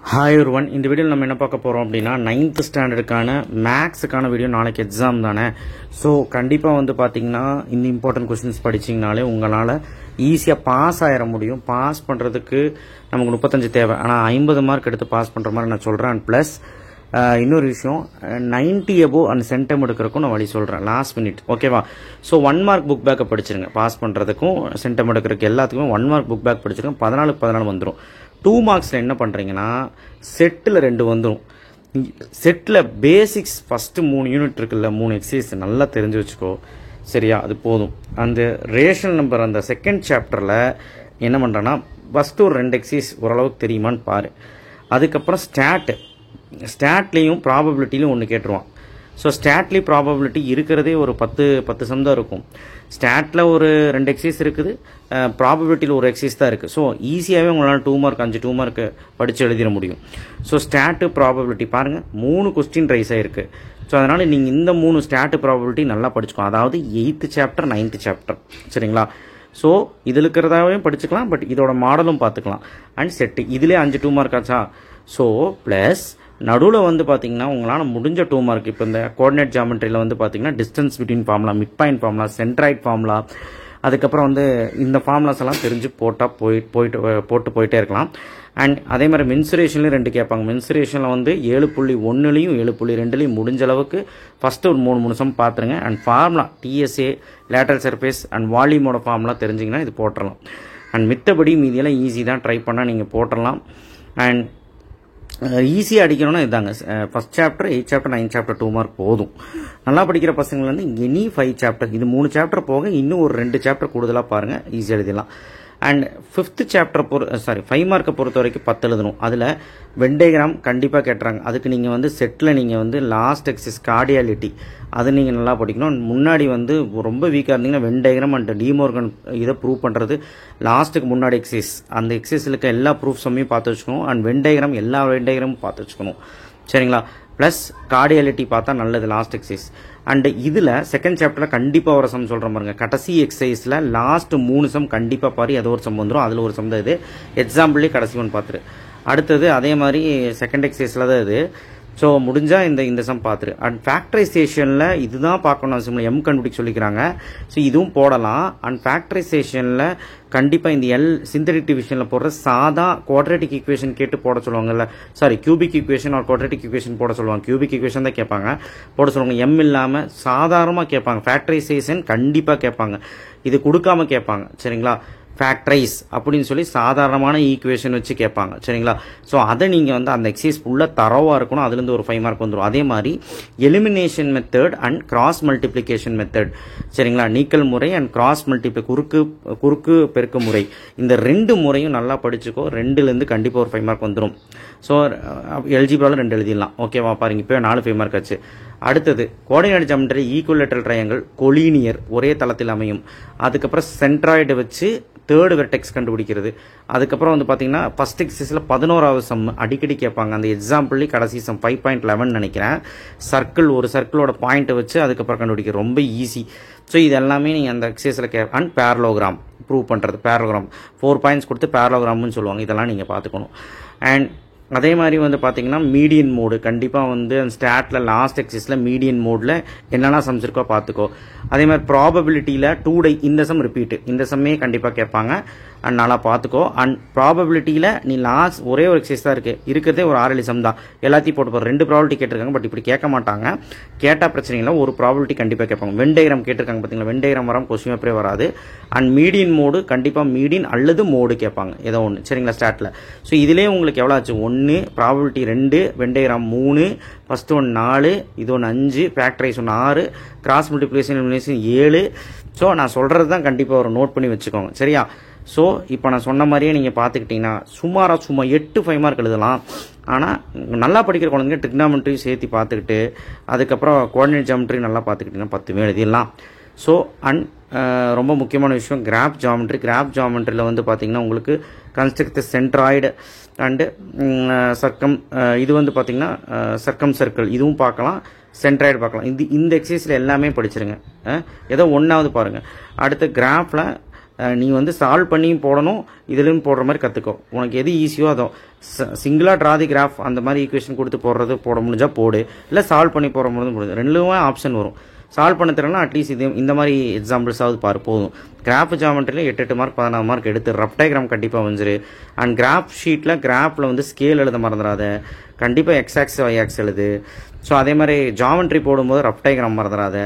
Hi ஒருவன் இந்த வீடியோவில் நம்ம என்ன பார்க்க போகிறோம் அப்படின்னா 9th ஸ்டாண்டர்டுக்கான மேக்ஸுக்கான வீடியோ. நாளைக்கு எக்ஸாம் தானே. ஸோ கண்டிப்பாக வந்து பார்த்தீங்கன்னா இந்த இம்பார்ட்டன்ட் கொஸ்டின்ஸ் படிச்சிங்கனாலே உங்களால் ஈஸியாக பாஸ் ஆகிட முடியும். பாஸ் பண்ணுறதுக்கு நமக்கு 35 தேவை, ஆனால் 50 மார்க் எடுத்து பாஸ் பண்ணுற மாதிரி நான் சொல்கிறேன். அண்ட் ப்ளஸ் இன்னொரு விஷயம் 90 above அந்த சென்டம் எடுக்கிறதுக்கும் நான் வழி சொல்கிறேன் லாஸ்ட் மினிட். ஓகேவா? ஸோ 1 மார்க் புக் பேக்கை படிச்சிருங்க. பாஸ் பண்ணுறதுக்கும் சென்டம் எடுக்கிறதுக்கு எல்லாத்துக்குமே 1 மார்க் புக் பேக் படிச்சிருங்க. 14 வந்துடும். 2 மார்க்ஸில் என்ன பண்ணுறீங்கன்னா செட்டில் 2 வந்துடும். செட்டில் பேசிக்ஸ் ஃபஸ்ட்டு 3 யூனிட் இருக்குல்ல, 3 எக்ஸசைஸ் நல்லா தெரிஞ்சு வச்சுக்கோ. சரியா? அது போதும். அந்த ரேஷனல் நம்பர் அந்த செகண்ட் சாப்டரில் என்ன பண்ணுறேன்னா ஃபஸ்ட்டு ஒரு 2 எக்ஸசைஸ் ஓரளவுக்கு தெரியுமான்னு பாரு. அதுக்கப்புறம் ஸ்டாட்லேயும் ப்ராபபிலிட்டிலையும் ஒன்று கேட்டுருவான். ஸோ ஸ்டாட்லி ப்ராபபிலிட்டி இருக்கிறதே ஒரு 10 சம் தான் இருக்கும். ஸ்டாட்டில் ஒரு 2 எக்ஸசைஸ் இருக்குது, ப்ராபபிலிட்டியில் ஒரு எக்ஸசைஸ் தான் இருக்குது. ஸோ ஈஸியாகவே உங்களால் 2 மார்க் 5 2 மார்க்கு படித்து எழுதிட முடியும். ஸோ ஸ்டாட்டு ப்ராபபிலிட்டி பாருங்கள், 3 கொஸ்டின் ரைஸ் ஆகிருக்கு. ஸோ அதனால் நீங்கள் இந்த 3 ஸ்டாட்டு ப்ராபபிலிட்டி நல்லா படிச்சுக்கோ. அதாவது 8th சாப்டர் 9th சாப்டர். சரிங்களா? ஸோ இதில் இருக்கிறதாவே படிச்சுக்கலாம், பட் இதோட மாடலும் பார்த்துக்கலாம். அண்ட் செட்டு இதிலே 5 2 மார்க் ஆச்சா? ஸோ ப்ளஸ் நடுவில் வந்து பார்த்தீங்கன்னா உங்களால் முடிஞ்ச 2 மார்க். இப்போ இந்த கோஆர்டினேட் ஜாமெட்ரியில் வந்து பார்த்தீங்கன்னா distance between formula, mid point formula, centroid formula, அதுக்கப்புறம் வந்து இந்த ஃபார்முலாஸ் எல்லாம் தெரிஞ்சு போயிட்டே இருக்கலாம். அண்ட் அதே மாதிரி மென்சுரேஷன்லேயும் 2 கேட்பாங்க. மென்சுரேஷனில் வந்து 7.1லையும் 7.2லையும் முடிஞ்ச அளவுக்கு ஃபஸ்ட்டு ஒரு 3 சம் பார்த்துருங்க. And formula TSA, lateral surface and வால்யூமோட ஃபார்முலா தெரிஞ்சிங்கன்னா இது போட்டுடலாம். அண்ட் மித்தபடி மீதியெல்லாம் ஈஸி தான், ட்ரை பண்ணால் நீங்கள் போட்டுடலாம். அண்ட் ஈஸியாக அடிக்கணும்னா இதாங்க, first chapter 8th chapter 9th chapter 2 mark போதும். நல்லா படிக்கிற பசங்கள்லேருந்து எனி 5 சாப்டர், இது 3 சாப்டர் போக இன்னும் ஒரு 2 சாப்டர் கூடுதலாக பாருங்கள், ஈஸியாக எழுதிடலாம். அண்ட் 5th சாப்டர் 5 மார்க்கை பொறுத்த வரைக்கும் 10 எழுதணும். அதில் வென்டேகிராம் கண்டிப்பாக கேட்டுறாங்க. அதுக்கு நீங்கள் வந்து செட்டில் நீங்கள் வந்து லாஸ்ட் எக்ஸஸ் கார்டியாலிட்டி அது நீங்கள் நல்லா படிக்கணும். முன்னாடி வந்து ரொம்ப வீக்காக இருந்தீங்கன்னா வென்டேகிராம் அண்ட் டிமோர்கன் இதை ப்ரூவ் பண்ணுறது லாஸ்ட்டுக்கு முன்னாடி எக்ஸசைஸ், அந்த எக்ஸசைஸில் இருக்க எல்லா ப்ரூஃப்ஸுமே பார்த்து வச்சுக்கணும். அண்ட் வென்டேகிராம் எல்லா வென்டேகிராமும் பார்த்து வச்சுக்கணும். சரிங்களா? ப்ளஸ் கார்டியாலிட்டி பார்த்தா நல்லது லாஸ்ட் எக்ஸசைஸ். அண்ட் இதில் செகண்ட் சாப்டரில் கண்டிப்பாக ஒரு சம் சொல்கிற பாருங்க. கடைசி எக்ஸசைஸில் லாஸ்ட் 3 சம் கண்டிப்பாக பாரு, அது ஒரு சம் வந்துடும். அதில் ஒரு சம் தான் இது. எக்ஸாம்பிள்லேயே கடைசி ஒன்று பார்த்துரு. அடுத்தது அதே மாதிரி செகண்ட் எக்ஸசைஸில் தான் இது. ஸோ முடிஞ்சால் இந்த சம் பார்த்துரு. அண்ட் ஃபேக்டரைசேஷனில் இதுதான் பார்க்கணும் அவசியம், எம் கண்டுபிடிக்க சொல்லிக்கிறாங்க. ஸோ இதுவும் போடலாம். அண்ட் ஃபேக்டரைசேஷனில் கண்டிப்பாக இந்த சிந்தடிக் டிவிஷனில் போடுற சாதா குவாட்ரேட்டிக் ஈக்குவேஷன் கேட்டு போட சொல்லுவாங்கல்ல, சாரி கியூபிக் ஈக்குவேஷன் ஒரு குவாட்ரேட்டிக் ஈக்குவேஷன் போட சொல்லுவாங்க. கியூபிக் ஈக்குவேஷன் தான் கேட்பாங்க, போட சொல்லுவாங்க. எம் இல்லாமல் சாதாரணமாக கேட்பாங்க. ஃபேக்டரைசேஷன் கண்டிப்பாக கேட்பாங்க, இது கொடுக்காம கேட்பாங்க. சரிங்களா? ஃபேக்டரைஸ் அப்படின்னு சொல்லி சாதாரணமான ஈக்குவேஷன் வச்சு கேட்பாங்க. சரிங்களா? ஸோ அதை நீங்கள் வந்து அந்த எக்ஸசைஸ் ஃபுல்லாக தரவாக இருக்கணும். அதுலேருந்து ஒரு 5 மார்க் வந்துடும். அதே மாதிரி elimination method and cross multiplication method. சரிங்களா? நீக்கல் முறை அண்ட் கிராஸ் குறுக்கு பெருக்க முறை, இந்த 2 முறையும் நல்லா படிச்சுக்கோ. 2லேருந்து கண்டிப்பாக ஒரு 5 மார்க் வந்துடும். ஸோ எல்ஜிபிளாவில் 2 எழுதிடலாம். ஓகேவா? பாருங்க, இப்போ 4 5 மார்க் ஆச்சு. அடுத்தது coordinate geometry, equilateral triangle, collinear ஒரே தளத்தில் அமையும். அதுக்கப்புறம் சென்ட்ராய்டு வச்சு 3rd வெர்டெக்ஸ் கண்டுபிடிக்கிறது. அதுக்கப்புறம் வந்து பார்த்தீங்கன்னா ஃபர்ஸ்ட் எக்ஸசைஸில் 11வது சம் அடிக்கடி கேட்பாங்க. அந்த எக்ஸாம்பிள்லேயே கடைசி சம் 5.11 நினைக்கிறேன். ஒரு சர்க்கிளோட பாயிண்ட்டை வச்சு அதுக்கப்புறம் கண்டுபிடிக்க ரொம்ப ஈஸி. ஸோ இது எல்லாமே நீங்கள் அந்த எக்ஸசைஸில் அண்ட் பேரலோகிராம் ப்ரூவ் பண்ணுறது. பேரலோகிராம் 4 பாயிண்ட்ஸ் கொடுத்து பேரலோகிராம்னு சொல்லுவாங்க. இதெல்லாம் நீங்கள் பார்த்துக்கணும். அண்ட் அதே மாதிரி வந்து பார்த்தீங்கன்னா மீடியன் மோடு கண்டிப்பாக வந்து அந்த ஸ்டாட்டில் லாஸ்ட் எக்ஸசைஸில் மீடியன் மோடில் என்னென்ன சம்ஸ் இருக்கோ பார்த்துக்கோ. அதே மாதிரி ப்ராபபிலிட்டியில் 2 இந்த சம் ரிப்பீட்டு, இந்த சம்மே கண்டிப்பாக கேட்பாங்க. அண்ட் நல்லா பார்த்துக்கோ. அண்ட் ப்ராபபிலிட்டியில் நீ லாஸ்ட் ஒரே ஒரு எக்ஸசைஸ் தான் இருக்கிறதே ஒரு 6 சம் தான். எல்லாத்தையும் போட்டு 2 ப்ராபபிலிட்டி கேட்டிருக்காங்க. பட் இப்படி கேட்க மாட்டாங்க. கேட்டால் பிரச்சனை இல்லை, ஒரு ப்ராபபிலிட்டி கண்டிப்பாக கேட்பாங்க. வென்டேகிராம் கேட்டிருக்காங்க பார்த்தீங்களா? வென்டேகிராம் வராமல் கொஸ்டின் பேப்பரே வராது. அண்ட் மீடியன் மோடு கண்டிப்பாக மீடியன் அல்லது மோடு கேட்பாங்க, ஏதோ ஒன்று. சரிங்களா? ஸ்டாட்டில். ஸோ இதிலே உங்களுக்கு எவ்வளோ ஆச்சு? 1 ப்ராபபிலிட்டி 2, வென்டேகிராம் 3, ஃபர்ஸ்ட் ஒன்று 4, இது ஒன்று 5, ஃபேக்டரைஸ் ஒன்று 6, கிராஸ் மல்டிப்ளிகேஷன் எலிமினேஷன் 7. ஸோ நான் சொல்கிறது தான் கண்டிப்பாக ஒரு நோட் பண்ணி வச்சுக்கோங்க. சரியா? ஸோ இப்போ நான் சொன்ன மாதிரியே நீங்கள் பார்த்துக்கிட்டிங்கன்னா சும்மா 8 5 மார்க் எழுதலாம். ஆனால் நல்லா படிக்கிற குழந்தைங்க ட்ரிக்னாமெட்ரியும் சேர்த்து பார்த்துக்கிட்டு அதுக்கப்புறம் கோஆர்டினேட் ஜாமெட்ரி நல்லா பார்த்துக்கிட்டிங்கன்னா 10 எழுதிடலாம். ஸோ அண்ட் ரொம்ப முக்கியமான விஷயம் கிராஃப் ஜாமெட்ரியில் வந்து பார்த்தீங்கன்னா உங்களுக்கு கன்ஸ்ட்ரக்ட் சென்ட்ராய்டு அண்டு இது வந்து பார்த்தீங்கன்னா சர்க்கம் சர்க்கிள் இதுவும் பார்க்கலாம், சென்ட்ராய்டு பார்க்கலாம். இந்த எக்ஸசைஸில் எல்லாமே படிச்சிருங்க. ஏதோ 1வது பாருங்கள். அடுத்த கிராஃபில் நீ வந்து சால்வ் பண்ணியும் போடணும், இதுலையும் போடுற மாதிரி கற்றுக்கோ. உனக்கு எது ஈஸியோ அதோ சிங்கிளாக ட்ரா தி கிராஃப் அந்த மாதிரி ஈக்குவேஷன் கொடுத்து போட முடிஞ்சால் போடு, இல்லை சால்வ் பண்ணி போட முடிஞ்சு ரெண்டுமே ஆப்ஷன் வரும். சால்வ் பண்ண தெரியலனா அட்லீஸ்ட் இது இந்த மாதிரி எக்ஸாம்பிள்ஸாவது பாரு போதும். கிராஃப் ஜாமெட்ரியில் 8 மார்க் 14 மார்க் எடுத்து ரஃப் டயக்ராம் கண்டிப்பாக வந்துரு. அண்ட் கிராஃப் ஷீட்டில் கிராஃபில் வந்து ஸ்கேல் எழுத மறந்துடாத, கண்டிப்பாக எக்ஸாக்ஸ் ஒய்ஆக்ஸ் எழுது. ஸோ அதே மாதிரி ஜாமெட்ரி போடும்போது ரஃப் டயக்ராம் மறந்துடாத.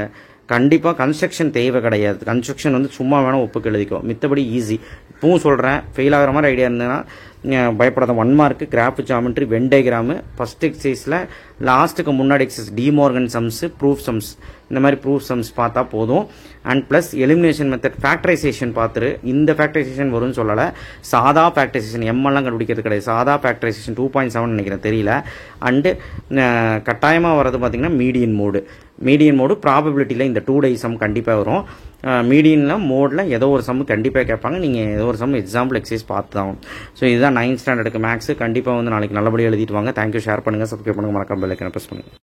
கண்டிப்பாக கன்ஸ்ட்ரக்ஷன் தேவை கிடையாது, கன்ஸ்ட்ரக்ஷன் வந்து சும்மா வேணால் ஒப்புக்கு எழுதிக்கோ, மித்தபடி ஈஸி. இப்பவும் சொல்கிறேன், ஃபெயில் ஆகிற மாதிரி ஐடியா இருந்ததுன்னா பயப்படாத. 1 mark graph geometry Venn diagram first எக்ஸசைஸில் லாஸ்ட்டுக்கு முன்னாடி exercise De Morgan sums, proof sums, இந்த மாதிரி ப்ரூஃப் சம்ஸ் பார்த்தா போதும். And plus elimination method factorisation பார்த்துரு. இந்த ஃபேக்டரைசேஷன் வரும்னு சொல்லலை, சாதா ஃபேக்டரைசேஷன் எம்எல்லாம் கண்டுபிடிக்கிறது கிடையாது, சாதா ஃபேக்டரைசேஷன் 2.7 நினைக்கிறேன் தெரியல. அண்டு கட்டாயமாக வர்றது பார்த்தீங்கன்னா மீடியன் மோடு ப்ராபபிலிட்டியில் இந்த 2 டை சம் கண்டிப்பாக வரும். மீடியனில் மோடில் ஏதோ ஒரு சம் கண்டிப்பாக கேட்பாங்க, நீங்கள் ஏதோ ஒரு சம் எக்ஸாம்பிள் எக்ஸசைஸ் பார்த்து தான். ஸோ இதுதான் 9th ஸ்டாண்டர்டுக்கு மேக்ஸ். கண்டிப்பாக வந்து நாளைக்கு நல்லபடியாக எழுதிட்டு வாங்க. தேங்க்யூ. ஷேர் பண்ணுங்கள், சப்ஸ்கிரைப் பண்ணுங்கள், மறக்காம பெல் ஐகானை ப்ரெஸ் பண்ணுங்கள்.